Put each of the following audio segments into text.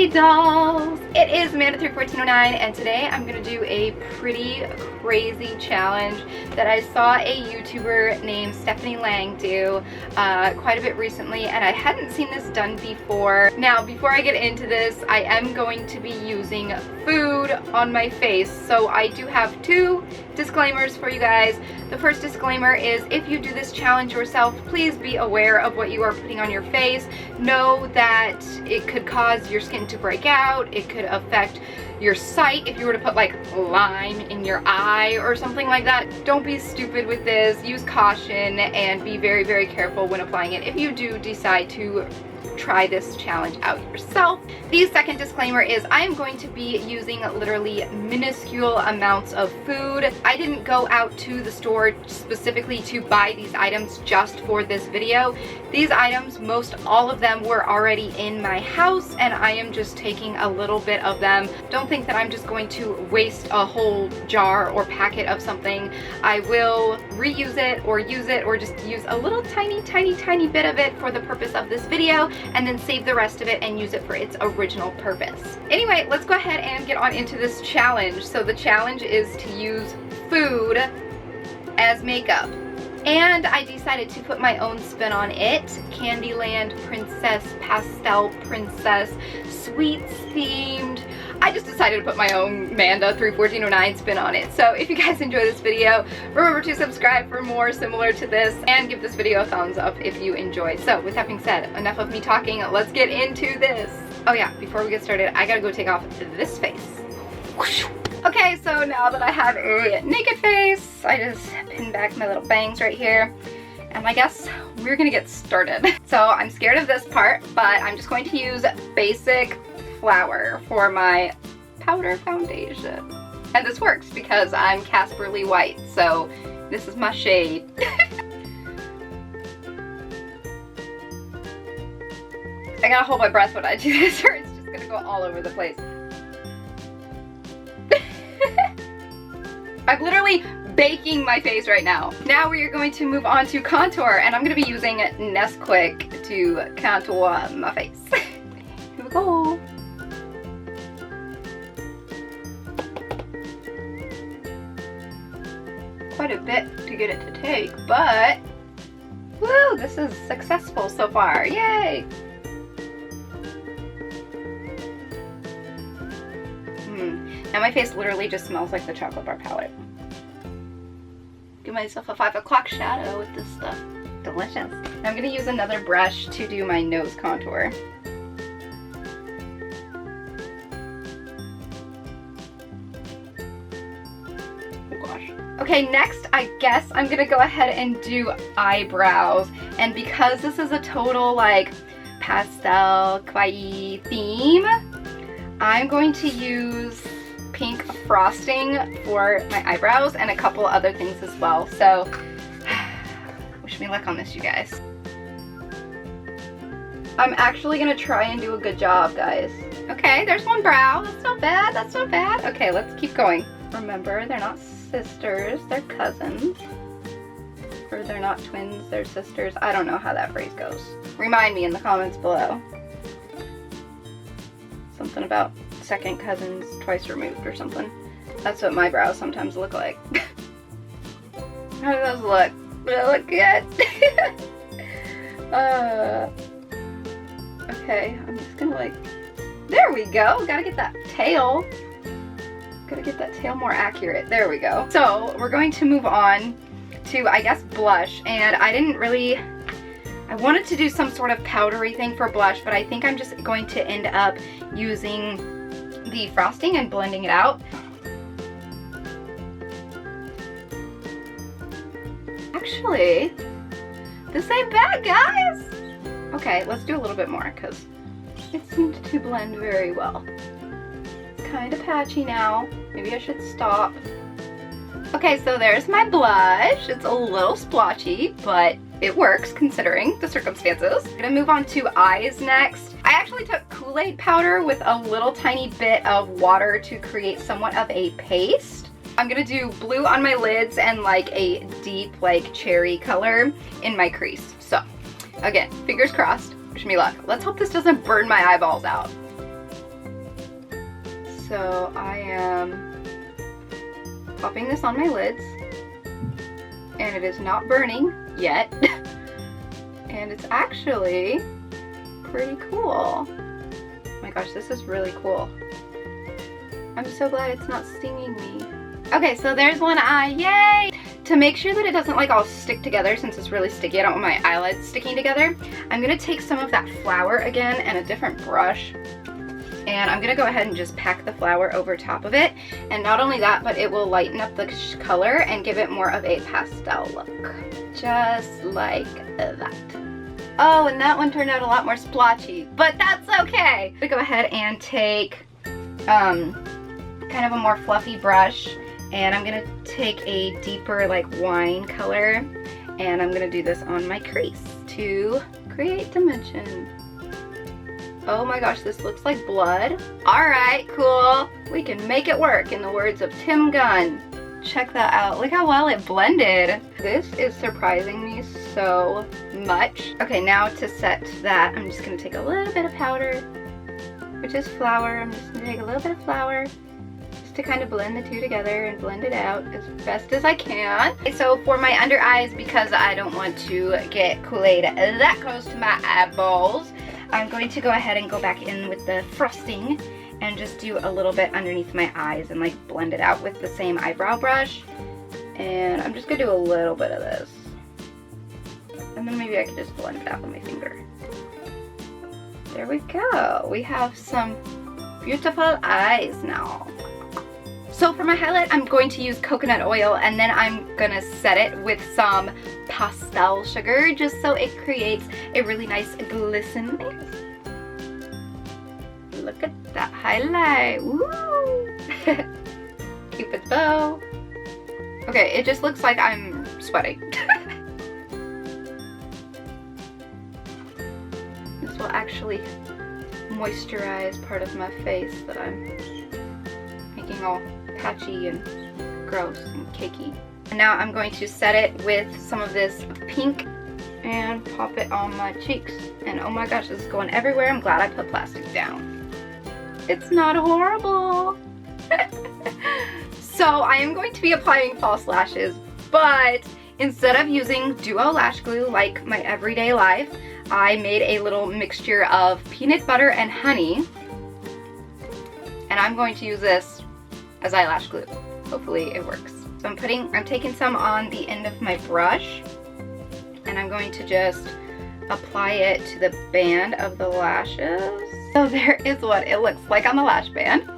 Hey dolls! It is Amanda31409 and today I'm going to do a pretty crazy challenge that I saw a YouTuber named Stephanie Lang do quite a bit recently, and I hadn't seen this done before. Now, before I get into this, I am going to be using food on my face, so I do have two disclaimers for you guys. The first disclaimer is if you do this challenge yourself, please be aware of what you are putting on your face. Know that it could cause your skin to break out. It could affect your sight if you were to put like lime in your eye or something like that. Don't be stupid with this. Use caution and be very, very careful when applying it if you do decide to try this challenge out yourself. The second disclaimer is I am going to be using literally minuscule amounts of food. I didn't go out to the store specifically to buy these items just for this video. These items, most all of them were already in my house, and I am just taking a little bit of them. Don't think that I'm just going to waste a whole jar or packet of something. I will reuse it or use it or just use a little tiny bit of it for the purpose of this video, and then save the rest of it and use it for its original purpose. Anyway, let's go ahead and get on into this challenge. So the challenge is to use food as makeup. And I decided to put my own spin on it. Candyland Princess, Pastel Princess, Sweets themed. I just decided to put my own Amanda31409 spin on it. So if you guys enjoy this video, remember to subscribe for more similar to this, and give this video a thumbs up if you enjoyed. So with that being said, enough of me talking, let's get into this. Oh yeah, before we get started, I gotta go take off this face. Okay, so now that I have a naked face, I just pin back my little bangs right here, and I guess we're gonna get started. So I'm scared of this part, but I'm just going to use basic flour for my powder foundation. And this works because I'm Casperly White, so this is my shade. I gotta hold my breath when I do this or it's just gonna go all over the place. I'm literally baking my face right now. Now we are going to move on to contour, and I'm going to be using Nesquik to contour my face. Here we go. Quite a bit to get it to take, but woo, this is successful so far. Yay! Now my face literally just smells like the chocolate bar palette. Give myself a 5 o'clock shadow with this stuff. Delicious. Now I'm going to use another brush to do my nose contour. Oh gosh. Okay, next I guess I'm going to go ahead and do eyebrows. And because this is a total like pastel kawaii theme, I'm going to use pink frosting for my eyebrows and a couple other things as well. So wish me luck on this, you guys. I'm actually gonna try and do a good job, guys. Okay, there's one brow. That's not bad. That's not bad. Okay, let's keep going. Remember, they're not sisters, they're cousins. Or they're not twins, they're sisters. I don't know how that phrase goes. Remind me in the comments below. Something about second cousins twice removed or something. That's what my brows sometimes look like. How do those look? Do they look good? Okay, I'm just gonna like, there we go. Gotta get that tail. Gotta get that tail more accurate. There we go. So we're going to move on to, I guess, blush. And I wanted to do some sort of powdery thing for blush, but I think I'm just going to end up using the frosting and blending it out. Actually, this ain't bad, guys. Okay, let's do a little bit more because it seemed to blend very well. It's kind of patchy now. Maybe I should stop. Okay, so there's my blush. It's a little splotchy, but it works considering the circumstances. I'm gonna move on to eyes next. I actually took Kool-Aid powder with a little tiny bit of water to create somewhat of a paste. I'm gonna do blue on my lids and like a deep like cherry color in my crease. So again, fingers crossed, wish me luck. Let's hope this doesn't burn my eyeballs out. So I am popping this on my lids, and it is not burning yet. And it's actually pretty cool. Oh my gosh, this is really cool. I'm so glad it's not stinging me. Okay, so there's one eye, yay! To make sure that it doesn't like all stick together, since it's really sticky, I don't want my eyelids sticking together, I'm gonna take some of that flour again and a different brush, and I'm gonna go ahead and just pack the flour over top of it. And not only that, but it will lighten up the color and give it more of a pastel look. Just like that. Oh, and that one turned out a lot more splotchy, but that's okay. I'm gonna go ahead and take kind of a more fluffy brush, and I'm gonna take a deeper like wine color, and I'm gonna do this on my crease to create dimension. Oh my gosh, this looks like blood. All right, cool. We can make it work, in the words of Tim Gunn. Check that out. Look how well it blended. This is surprising me so much. Okay, now to set that, I'm just gonna take a little bit of powder, which is flour. I'm just gonna take a little bit of flour just to kind of blend the two together and blend it out as best as I can. Okay, so for my under eyes, because I don't want to get Kool-Aid that close to my eyeballs, I'm going to go ahead and go back in with the frosting and just do a little bit underneath my eyes and like blend it out with the same eyebrow brush. And I'm just gonna do a little bit of this. And then maybe I could just blend it out with my finger. There we go. We have some beautiful eyes now. So for my highlight, I'm going to use coconut oil, and then I'm gonna set it with some pastel sugar just so it creates a really nice glisten. Look at that highlight. Woo! Cupid's bow. Okay, it just looks like I'm sweating. This will actually moisturize part of my face that I'm making all patchy and gross and cakey. And now I'm going to set it with some of this pink and pop it on my cheeks. And oh my gosh, this is going everywhere. I'm glad I put plastic down. It's not horrible. So I am going to be applying false lashes, but instead of using duo lash glue like my everyday life, I made a little mixture of peanut butter and honey, and I'm going to use this as eyelash glue. Hopefully it works. So I'm taking some on the end of my brush, and I'm going to just apply it to the band of the lashes. So there is what it looks like on the lash band.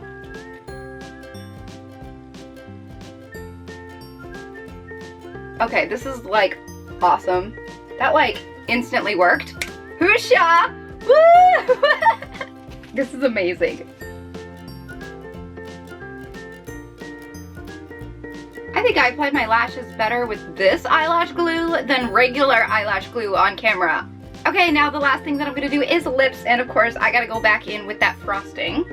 Okay, this is like awesome. That like instantly worked. Hoosha! Woo! This is amazing. I think I applied my lashes better with this eyelash glue than regular eyelash glue on camera. Okay, now the last thing that I'm gonna do is lips, and of course I gotta go back in with that frosting.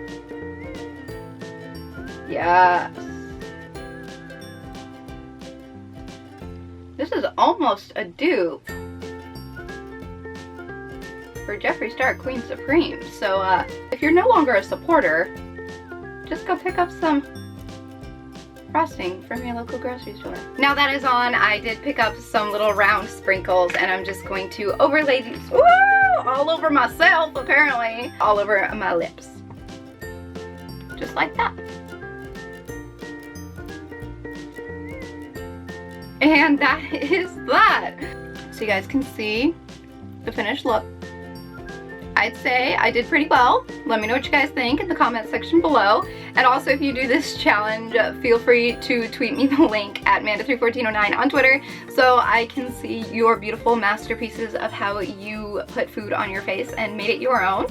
Yes. This is almost a dupe for Jeffree Star Queen Supreme. So if you're no longer a supporter, just go pick up some frosting from your local grocery store. Now that is on, I did pick up some little round sprinkles, and I'm just going to overlay these, woo, all over myself apparently, all over my lips. Just like that. And that is that. So you guys can see the finished look. I'd say I did pretty well. Let me know what you guys think in the comment section below. And also, if you do this challenge, feel free to tweet me the link at Manda31409 on Twitter so I can see your beautiful masterpieces of how you put food on your face and made it your own.